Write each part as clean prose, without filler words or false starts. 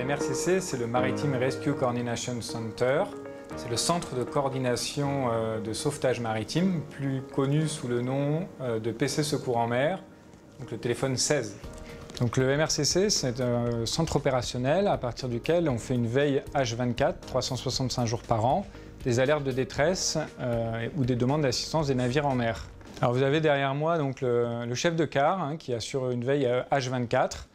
MRCC, c'est le Maritime Rescue Coordination Center. C'est le centre de coordination de sauvetage maritime, plus connu sous le nom de PC Secours en mer, donc le téléphone 16. Donc le MRCC, c'est un centre opérationnel à partir duquel on fait une veille H24, 365 jours par an, des alertes de détresse ou des demandes d'assistance des navires en mer. Alors vous avez derrière moi donc, le chef de quart qui assure une veille H24.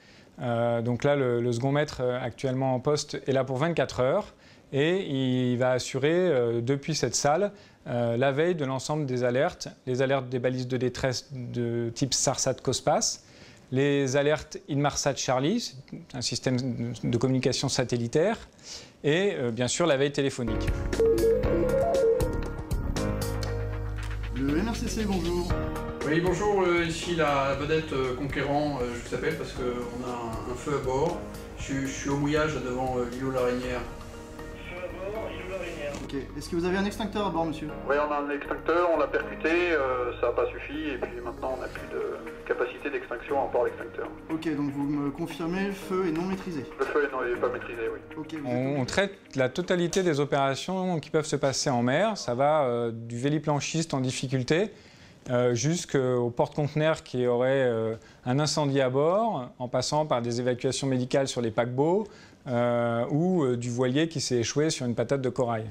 Donc là, le second maître actuellement en poste est là pour 24 heures et il va assurer depuis cette salle la veille de l'ensemble des alertes, les alertes des balises de détresse de type SAR-SAT-COSPAS, les alertes Inmarsat Charlie, un système de communication satellitaire, et bien sûr la veille téléphonique. Le MRCC, bonjour. Oui, bonjour, ici la vedette Conquérant, je vous appelle parce qu'on a un feu à bord. Je suis au mouillage devant l'îlot Larinière. Feu à bord, îlot Larinière. Ok. Est-ce que vous avez un extincteur à bord, monsieur? Oui, on a un extincteur, on l'a percuté, ça n'a pas suffi, et puis maintenant on n'a plus de capacité d'extinction à part l'extincteur. Ok, donc vous me confirmez, le feu est non maîtrisé. Le feu n'est pas maîtrisé, oui. Ok. On traite la totalité des opérations qui peuvent se passer en mer. Ça va du véliplanchiste en difficulté jusqu'au porte-conteneurs qui aurait un incendie à bord, en passant par des évacuations médicales sur les paquebots ou du voilier qui s'est échoué sur une patate de corail.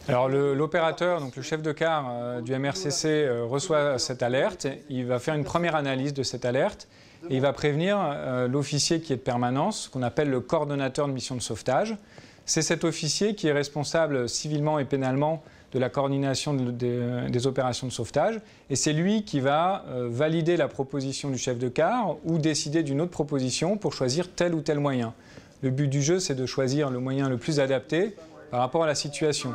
Alors l'opérateur, donc le chef de quart du MRCC reçoit cette alerte, il va faire une première analyse de cette alerte et il va prévenir l'officier qui est de permanence, qu'on appelle le coordonnateur de mission de sauvetage. C'est cet officier qui est responsable civilement et pénalement de la coordination des opérations de sauvetage et c'est lui qui va valider la proposition du chef de quart ou décider d'une autre proposition pour choisir tel ou tel moyen. Le but du jeu, c'est de choisir le moyen le plus adapté par rapport à la situation.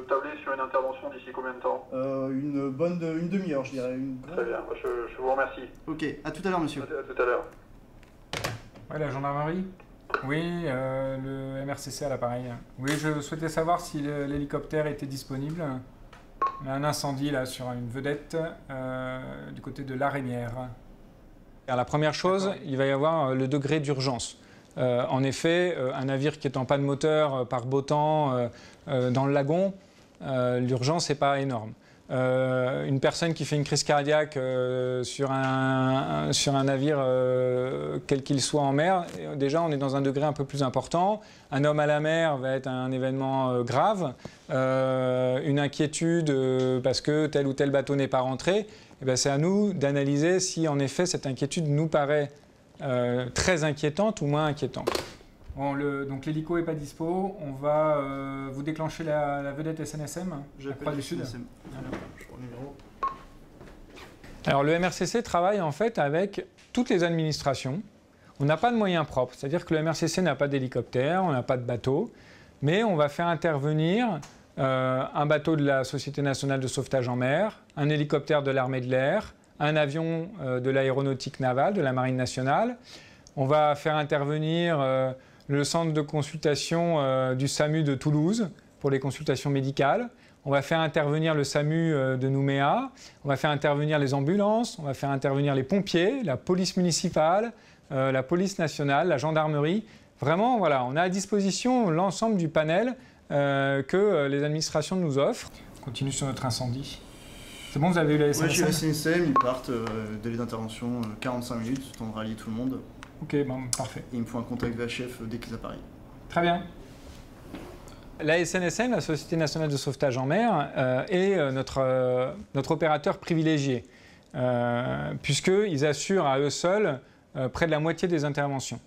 Tabler sur une intervention d'ici combien de temps? Une demi-heure, je dirais. Très bien, je vous remercie. Ok, à tout à l'heure, monsieur. À tout à l'heure. Oui, la gendarmerie? Oui, le MRCC à l'appareil. Oui, je souhaitais savoir si l'hélicoptère était disponible. On a un incendie là sur une vedette du côté de l'Arinière. La première chose, il va y avoir le degré d'urgence. En effet, un navire qui est en panne moteur par beau temps dans le lagon, l'urgence n'est pas énorme. Une personne qui fait une crise cardiaque sur un navire, quel qu'il soit en mer, déjà on est dans un degré un peu plus important. Un homme à la mer va être un événement grave. Une inquiétude parce que tel ou tel bateau n'est pas rentré, c'est à nous d'analyser si en effet cette inquiétude nous paraît très inquiétante ou moins inquiétante. Bon, donc l'hélico n'est pas dispo, on va vous déclencher la vedette SNSM, la Croix du Sud. Alors le MRCC travaille en fait avec toutes les administrations. On n'a pas de moyens propres, c'est-à-dire que le MRCC n'a pas d'hélicoptère, on n'a pas de bateau, mais on va faire intervenir un bateau de la Société nationale de sauvetage en mer, un hélicoptère de l'armée de l'air, un avion de l'aéronautique navale, de la marine nationale. On va faire intervenir le centre de consultation du SAMU de Toulouse pour les consultations médicales. On va faire intervenir le SAMU de Nouméa. On va faire intervenir les ambulances. On va faire intervenir les pompiers, la police municipale, la police nationale, la gendarmerie. Vraiment, voilà, on a à disposition l'ensemble du panel que les administrations nous offrent. On continue sur notre incendie. C'est bon, vous avez eu la SNSM? Oui, je suis la SNSM, ils partent, délai d'intervention 45 minutes, temps de rallier tout le monde. Ok, bon, parfait. Et il me faut un contact VHF dès qu'ils apparaissent. Très bien. La SNSM, la Société nationale de sauvetage en mer, est notre opérateur privilégié, puisqu'ils assurent à eux seuls près de la moitié des interventions.